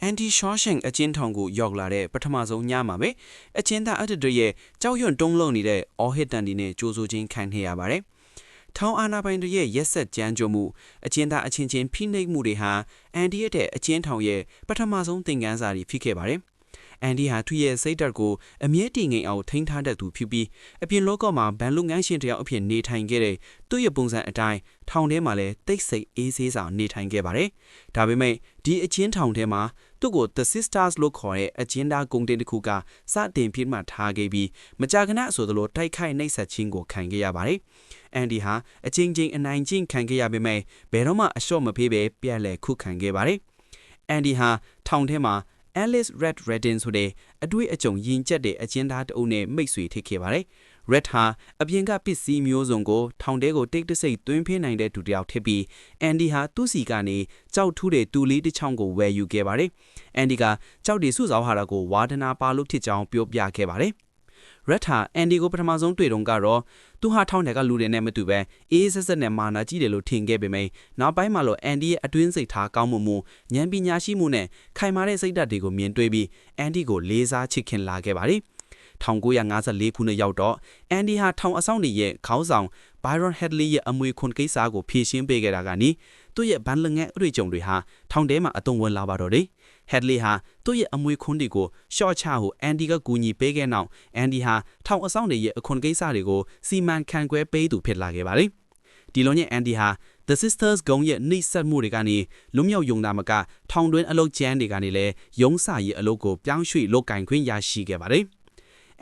Andy Shawshank အချင်းထောင်ကိုရောက်လာတဲ့ပထမဆုံးညမှာပဲအချင်းသားအတ္တတွေရဲ့ကြောက်ရွံ့တုံးလုံးနေတဲ့အော်ဟစ်တန်ဒီနဲ့ကြိုးစိုးချင်းခံနေရပါတယ်။ထောင်အာနာပိုင်တွေရဲ့ရက်ဆက်ကြမ်းကြုတ်မှုအချင်းသားအချင်းချင်းဖိနှိပ်မှုတွေဟာအန်ဒီရဲ့အချင်းထောင်ရဲ့ပထမဆုံးသင်ခန်းစာတွေဖြစ်ခဲ့ပါတယ်။အန်ဒီဟာသူ့ရဲ့စိတ်ဓာတ်ကိုအမြဲတည်ငြိမ်အောင်ထိန်းထားတတ်သူဖြစ်ပြီးအပြင်လောကမှာဘန်လုပ်ငန်းရှင်တယောက်အဖြစ်နေထိုင်ခဲ့တဲ့သူ့ရဲ့ပုံစံအတိုင်းထောင်ထဲမှာလည်းတိတ်ဆိတ်အေးဆေးစွာနေထိုင်ခဲ့ပါတယ်။ဒါပေမဲ့ဒီအချင်းထောင်ထဲမှာသူ့ကို The Sisters လို့ခေါ်တဲ့အချင်းသားဂုံတင်တစ်ခုကစတင်ပြမှထားခဲ့ပြီးမကြာခဏဆိုသလိုတိုက်ခိုက်နှိပ်စက်ခြင်းကိုခံခဲ့ရပါတယ်။အန်ဒီဟာအချင်းချင်းအနိုင်ကျင့်ခံခဲ့ရပေမဲ့ဘယ်တော့မှအလျှော့မပေးပဲပြက်လက်ခုခံခဲ့ပါတယ်။အန်ဒီဟာထောင်ထဲမှာAlice Red Redden ဆိုတဲ့အတွေ့အကြုံယဉ်ကျက်တဲ့အကျဉ်းသားတအုပ်နဲ့မိတ်ဆွေထိခဲ့ပါတယ်။ Red ဟာအပြင်ကပစ္စည်းမျိုးစုံကိုထောင်ထဲကိုတိတ်တဆိတ်သွင်းဖိနိုင်တဲ့သူတစ်ယောက်ဖြစ်ပြီး Andy ဟာသူ့စီကနေကြောက်ထူးတဲ့တူလေးတစ်ချောင်းကိုဝယ်ယူခဲ့ပါတယ်။ Andy ကကြောက်တွေစုဆောင်းဟာတာကိုဝါဒနာပါလို့ဖြစ်ကြောင်းပြောပြခဲ့ပါတယ်။ Red ဟာ Andy ကိုပထမဆုံးတွေ့တုန်းကတော့သူဟာထောင်ထဲကလူတွေနဲ့မတူပဲအေးဆက်ဆက်နဲ့မာနာကြီးတယ်လို့ထင်ခဲ့ပေမယ့်နောက်ပိုင်းမှာတော့ Andy ရဲ့အတွင်းစိတ်ထားကောင်းမှုဉာဏ်ပညာရှိမှုနဲ့ခိုင်မာတဲ့စိတ်ဓာတ်တွေကိုမြင်တွေ့ပြီး Andy ကိုလေးစားချစ်ခင်လာခဲ့ပါတယ်။1954ခုနှစ်ရောက်တော့ Andy ဟာထောင်အဆောင်ရဲ့ခေါင်းဆောင် Byron Hadley ရဲ့အမွေခွန်ကိစ္စကိုဖြေရှင်းပေးခဲ့တာကနေသူ့ရဲ့ဘန်လုပ်ငန်းအတွေ့အကြုံတွေဟာထောင်ထဲမှာအသုံးဝင်လာပါတော့တယ်။ Hadley ဟာသူ့ရဲ့အမွေခွန်တွေကိုရှော့ချဖို့ Andy ကကူညီပေးခဲ့နောက် Andy ဟာထောင်အဆောင်ရဲ့အခွန်ကိစ္စတွေကိုစီမံခန့်ခွဲပေးသူဖြစ်လာခဲ့ပါတယ်။ဒီလိုနဲ့ Andy ဟာ The Sisters ဂုံရဲ့နှိစက်မှုတွေကနေလွတ်မြောက်ယုံတာမကထောင်တွင်းအလုပ်ကျန်းတွေကနေလည်းရုံးစာရေးအလုပ်ကိုပြောင်းရွှေ့လုပ်ကင်ခွင့်ရရှိခဲ့ပါတယ်။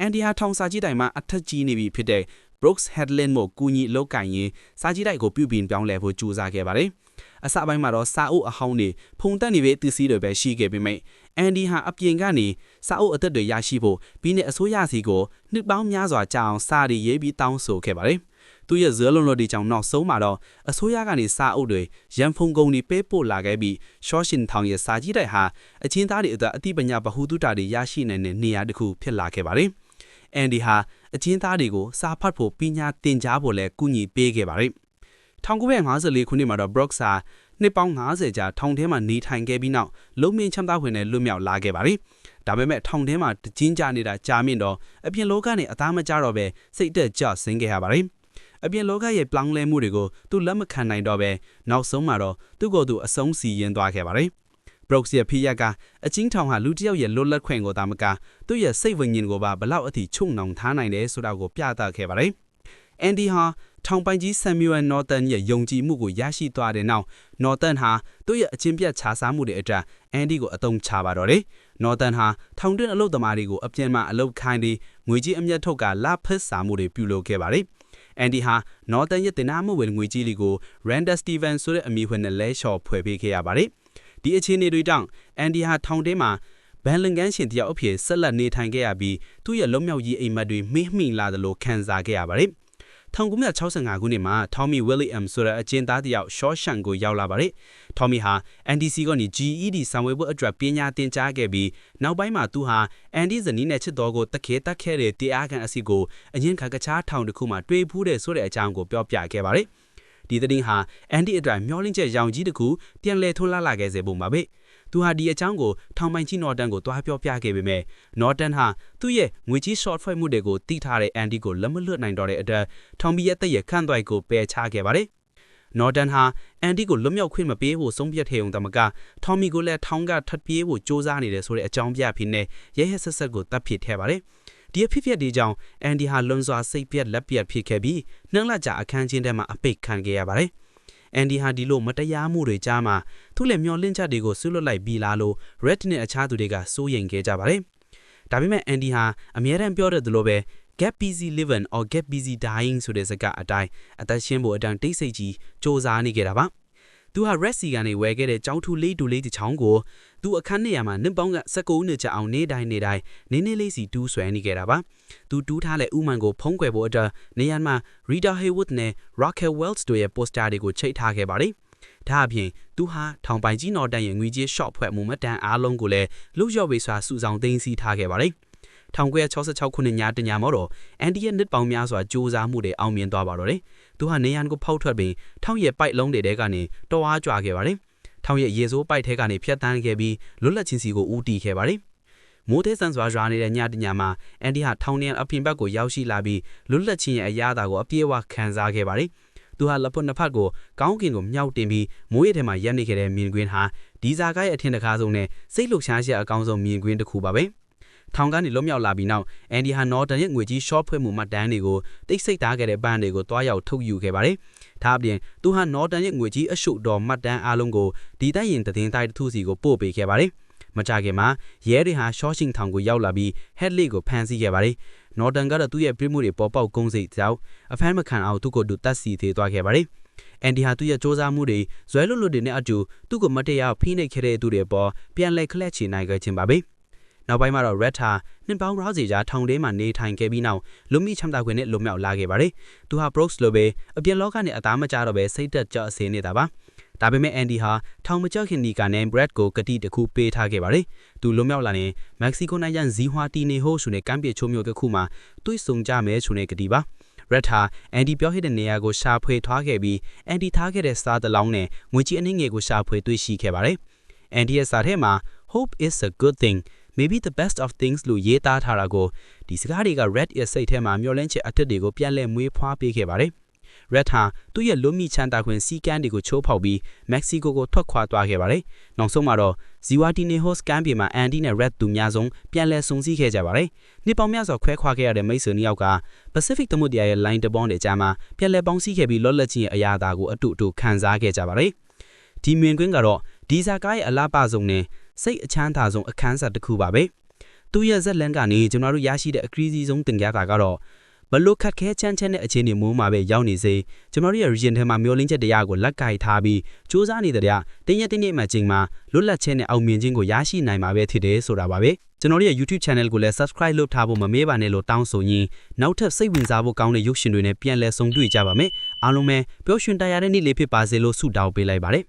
Andy ဟာထောင်စာကြီးတိုင်မှာအထက်ကြီးနေပြီဖြစ်တဲ့ Brooks Headland မို့ကူညီလုပ်ကင်ရင်စာကြီးတိုင်ကိုပြုပြင်ပြောင်းလဲဖို့ကြိုးစားခဲ့ပါတယ်။အစပိုင်းမှာတော့စာအုပ်အဟောင်းတွေဖုန်တက်နေတဲ့သစ္စည်းတွေပဲရှိခဲ့ပေမယ့် Andy ဟာအပြင်ကနေစာအုပ်အသက်တွေရရှိဖို့ပြီးနဲ့အစိုးရစီကိုနှစ်ပေါင်းများစွာကြာအောင်စာတွေရေးပြီးတောင်းဆိုခဲ့ပါတယ်။သူရဲ့ဇွဲလုံးလို့ဒီကြောင့်နောက်ဆုံးမှာတော့အစိုးရကနေစာအုပ်တွေရန်ဖုန်ကုန်တွေပေးပို့လာခဲ့ပြီးရှော့ရှင်ထောင်ရဲ့စာကြီးတိုင်ဟာအချင်းသားတွေအတွက်အသိပညာဗဟုသုတတွေရရှိနိုင်တဲ့နေရာတစ်ခုဖြစ်လာခဲ့ပါတယ်။ Andy ဟာအချင်းသားတွေကိုစာဖတ်ဖို့ပညာသင်ကြားဖို့လည်းကူညီပေးခဲ့ပါတယ်။1954ခုနှစ်မှာတော့ Brooks ဟာနှစ်ပေါင်း90ကြာထောင်ထဲမှာနေထိုင်ခဲ့ပြီးနောက်လုံမင်းချမ်းသာခွင့်နဲ့လွတ်မြောက်လာခဲ့ပါတယ်။ဒါပေမဲ့ထောင်ထဲမှာကျင်းကြနေတာကြာမြင့်တော့အပြင်လောကနဲ့အသားမကျတော့ပဲစိတ်သက်ကြဆင်းခဲ့ရပါတယ်။အပြင်လောကရဲ့ပြောင်းလဲမှုတွေကိုသူလက်မခံနိုင်တော့ပဲနောက်ဆုံးမှာတော့သူ့ကိုယ်သူအဆုံးစီရင်သွားခဲ့ပါတယ်။ Brooks ရဲ့ဖိရက်ကအချင်းထောင်ဟာလူတစ်ယောက်ရဲ့လွတ်လပ်ခွင့်ကိုသာမကသူ့ရဲ့စိတ်ဝိညာဉ်ကိုပါဘလောက်အထိချုံနှောင်ထားနိုင်တယ်ဆိုတာကိုပြသခဲ့ပါတယ်။ Andy ဟာထောင်ပိုင်ကြီး Samuel Norton ရဲ့ယုံကြည်မှုကိုရရှိသွားတဲ့နောက် Norton ဟာသူ့ရဲ့အချင်းပြတ်ခြားစားမှုတွေအတွက် Andy ကိုအသုံးချပါတော့တယ်။ Norton ဟာထောင်တွင်းအလုပ်သမားတွေကိုအပြင်မှာအလုပ်ခိုင်းပြီးငွေကြီးအမျက်ထုတ်ကလာဖက်စာမှုတွေပြုလုပ်ခဲ့ပါတယ်။ Andy ဟာ Norton ရဲ့တင်နာမှုဝင်ငွေကြီးတွေကို Randa Stevens ဆိုတဲ့အမည်ဝင်နဲ့လဲလျှော်ဖွဲ့ပေးခဲ့ရပါတယ်။ဒီအခြေအနေတွေကြောင့် Andy ဟာထောင်ထဲမှာဘန်လင်ကန်ရှင်တယောက်အဖြစ်ဆက်လက်နေထိုင်ခဲ့ရပြီးသူ့ရဲ့လွတ်မြောက်ရေးအိမ်မက်တွေမေ့မိလာသလိုခံစားခဲ့ရပါတယ်။1965ခုနှစ်မှာ Tommy Williams ဆိုတဲ့အကျဉ်းသားတယောက် Shawshank ကိုရောက်လာပါတယ်။ Tommy ဟာ Andy စီကနေ GED စာမေးပွဲအတွက်ပညာသင်ကြားခဲ့ပြီးနောက်ပိုင်းမှာသူဟာ Andy ဇနီးနဲ့ချစ်တော်ကိုတခဲတက်ခဲ့တဲ့တရားခံအစီကိုအရင်ခါကခြားထောင်တစ်ခုမှာတွေ့ဖူးတဲ့ဆိုတဲ့အကြောင်းကိုပြောပြခဲ့ပါတယ်။ဒီသတင်းဟာ Andy အတွက်မျောလင့်ချက်ရောင်ကြီးတစ်ခုပြန်လည်ထွန်းလာခဲ့စေပုံပါပဲ။သူဟာဒီအကြောင်းကိုထောင်ပိုင်ကြီး Norton ကိုတွားပြောပြခဲ့ပေမဲ့ Norton ဟာသူ့ရဲ့ငွေကြီး short ဖွဲ့မှုတွေကိုသိထားတဲ့ Andy ကိုလက်မလွတ်နိုင်တော့တဲ့အတွက် Tommy ရဲ့တဲ့ရခန့်သွိုက်ကိုပယ်ချခဲ့ပါတယ်။ Norton ဟာ Andy ကိုလွတ်မြောက်ခွင့်မပေးဖို့ဆုံးဖြတ်ခဲ့ုံတမက Tommy ကိုလည်းထောင်ကထွက်ပြေးဖို့ကြိုးစားနေတယ်ဆိုတဲ့အကြောင်းပြဖြစ်နေရဲရဲဆက်ဆက်ကိုတပ်ဖြစ်ခဲ့ပါတယ်။ဒီအဖြစ်အပျက်တွေကြောင့် Andy ဟာလွန်စွာစိတ်ပြက်လက်ပြက်ဖြစ်ခဲ့ပြီးနှမ်းလက်ကြအခန်းချင်းထဲမှာအပိတ်ခံခဲ့ရပါတယ်။ Andy ဟာဒီလိုမတရားမှုတွေကြားမှာသူ့လည်းမျောလင့်ချက်တွေကိုဆွလွတ်လိုက်ပြီးလားလို့ Red နဲ့အခြားသူတွေကစိုးရိမ်ခဲ့ကြပါတယ်။ဒါပေမဲ့ Andy ဟာအမြဲတမ်းပြောတဲ့သလိုပဲ get busy living or get busy dying ဆိုတဲ့စကားအတိုင်းအသက်ရှင်ဖို့အတန်တိတ်ဆိတ်ကြီးစ조사နေခဲ့တာပါ။သူဟာ Red Sea ကနေဝယ်ခဲ့တဲ့ကြောင်းထူလေးတူလေးတစ်ချောင်းကိုသူအခန်းနေရာမှာနှစ်ပေါင်းက19နှစ်ကြာအောင်နေတိုင်းနေလေးစီတူးဆွဲနေခဲ့တာပါ။သူတူးထားတဲ့ဥမှန်ကိုဖုံးကွယ်ဖို့အတွက်နေရာမှာ Rita Hayworth နဲ့ Raquel Welch တို့ရဲ့ poster တွေကိုချိတ်ထားခဲ့ပါတယ်။ဒါအပြင်သူဟာထောင်ပိုင်ကြီး Norton ရဲ့ငွေကြီး short ဖွဲ့မှုမတန်အားလုံးကိုလည်းလူရော့ဝေးစွာစုဆောင်သိမ်းဆည်းထားခဲ့ပါတယ်။1966ခုနှစ်ညတညမှာတော့ Andy ရဲ့နှစ်ပေါင်းများစွာစ조사မှုတွေအောင်မြင်သွားပါတော့တယ်။သူဟာနေရန်ကိုဖောက်ထွက်ပြီးထောင်ရဲ့ပိုက်လုံးတွေထဲကနေတော်အားကြွခဲ့ပါတယ်။ ထောင်ရဲ့ရေစိုးပိုက်ထဲကနေဖျက်ဆီးခဲ့ပြီးလွတ်လပ်ခြင်းစီကိုဦးတည်ခဲ့ပါတယ်မိုးသေးဆန်စွာရွာနေတဲ့ညတညမှာအန်ဒီဟာထောင်ထဲအပြင်ဘက်ကိုရောက်ရှိလာပြီးလွတ်လပ်ခြင်းရဲ့အရာသာကိုအပြည့်အဝခံစားခဲ့ပါတယ်သူဟာလက်ပွတ်နှစ်ဖက်ကိုကောင်းကင်ကိုမြောက်တင်ပြီးမိုးရဲထဲမှာရပ်နေခဲ့တဲ့မြင်ကွင်းဟာဒီဇာကရဲ့အထင်တကားဆုံးနဲ့စိတ်လှုပ်ရှားစရာအကောင်းဆုံးမြင်ကွင်းတစ်ခုပါပဲထောင်ကနေလွတ်မြောက်လာပြီးနောက်အန်ဒီဟာနော်တန်ရဲ့ငွေကြီးရှော့ဖွဲ့မှုမှတ်တမ်းတွေကိုတိတ်ဆိတ်ထားခဲ့တဲ့ပန်းတွေကိုတွားရောက်ထုတ်ယူခဲ့ပါတယ်ဒါအပြင်သူဟာနော်တန်ရဲ့ငွေကြီးအရှုပ်တော်မှတ်တမ်းအားလုံးကိုဒီတိုက်ရင်သတင်းတိုင်းတစ်ခုစီကိုပို့ပေးခဲ့ပါတယ်မကြခင်မှာရဲတွေဟာရှော့ရှင်းထောင်ကိုရောက်လာပြီးဟက်လစ်ကိုဖမ်းဆီးခဲ့ပါတယ်။နော်တန်ကတော့သူ့ရဲ့ပြစ်မှုတွေပေါ်ပေါက်ကုန်းစိတ်ကြောင့်အဖမ်းမခံအောင်သူ့ကိုသူတတ်စီသေးသွားခဲ့ပါတယ်။အန်ဒီဟာသူ့ရဲ့စ조사မှုတွေဇွဲလွတ်လွတ်တွေနဲ့အတူသူ့ကိုမတရားဖိနှိပ်ခဲ့တဲ့သူတွေပေါ်ပြန်လဲခလက်ချေနိုင်ခဲ့ခြင်းပါပဲ။နောက်ပိုင်းမှာတော့ Red ဟာနှစ်ပေါင်းရာစီကြာထောင်ထဲမှာနေထိုင်ခဲ့ပြီးနောက်လူမိချမ်းသာခွင့်နဲ့လွတ်မြောက်လာခဲ့ပါတယ်။သူဟာ Brooks လိုပဲအပြင်လောကနဲ့အသားမကျတော့ပဲစိတ်သက်ကြအစင်းနေတာပါ။ဒါပေမဲ့အန်ဒီဟာထောင်မကျခင်ဒီကနေ Brad ကိုကတိတခုပေးထားခဲ့ပါတယ်။သူလွတ်မြောက်လာရင်မက္ကဆီကိုနိုင်ငံဇီဟွာတီနေဟိုဆိုတဲ့ကမ်းပြေချိုးမျိုးတစ်ခုမှာတွေ့ဆုံကြမယ်ဆိုတဲ့ကတိပါ။ Red ဟာအန်ဒီပြောခဲ့တဲ့နေရာကိုရှာဖွေထွားခဲ့ပြီးအန်ဒီထားခဲ့တဲ့စားတလောင်းနဲ့ငွေကြီးအနှင်းငယ်ကိုရှာဖွေတွေ့ရှိခဲ့ပါတယ်။အန်ဒီရဲ့စာထဲမှာ Hope is a good thing, maybe the best of things လို့ရေးသားထားတာကိုဒီစကားတွေက Red ရဲ့စိတ်ထဲမှာမျောလင့်ချက်အထက်တွေကိုပြန်လဲမွေးဖွားပေးခဲ့ပါတယ်။ Red ဟာသူ့ရဲ့လွတ်မိချမ်းသာခွင့်စီကန်းတွေကိုချိုးဖောက်ပြီးမက္ကဆီကိုကိုထွက်ခွာသွားခဲ့ပါတယ်။နောက်ဆုံးမှာတော့ဇီဝတီနေဟိုစကန်ပြည်မှာအန်ဒီနဲ့ Red သူများဆုံးပြန်လဲဆုံစည်းခဲ့ကြပါတယ်။နှစ်ပေါင်းများစွာခွဲခွာခဲ့ရတဲ့မိတ်ဆွေနှစ်ယောက်က Pacific သမုဒ္ဒရာရဲ့ line တပေါင်းတွေကြားမှာပြန်လဲပေါင်းစည်းခဲ့ပြီးလော်လက်ချင်းရဲ့အရာသာကိုအတူတူခံစားခဲ့ကြပါတယ်။ဒီမြင်ကွင်းကတော့ဒီဇာကားရဲ့အလားပါဆုံးနဲ့စိတ်အချမ်းသာဆုံးအခန်းစာတစ်ခုပါပဲ။သူ့ရဲ့ဇက်လန်ကနေကျွန်တော်တို့ရရှိတဲ့အကရီးစီးဆုံးတင်ပြတာကတော့ဘလို့ခတ်ခဲချမ်းချမ်းတဲ့အခြေအနေမျိုးမှာပဲရောက်နေစေကျွန်တော်တို့ရဲ့ region ထဲမှာမျောလင်းချက်တရားကိုလက်ကင်ထားပြီးစူးစမ်းနေတဲ့တင်းရက်တင်းနေ့မှချိန်မှာလွတ်လပ်ခြင်းနဲ့အောင်မြင်ခြင်းကိုရရှိနိုင်မှာပဲဖြစ်တယ်ဆိုတာပါပဲကျွန်တော်တို့ရဲ့ YouTube channel ကိုလည်း subscribe လုပ်ထားဖို့မမေ့ပါနဲ့လို့တောင်းဆိုရင်းနောက်ထပ်စိတ်ဝင်စားဖို့ကောင်းတဲ့ရုပ်ရှင်တွေနဲ့ပြန်လည်ဆုံတွေ့ကြပါမယ်အားလုံးပဲပျော်ရွှင်တရားတဲ့နေ့လေးဖြစ်ပါစေလို့ဆုတောင်းပေးလိုက်ပါတယ်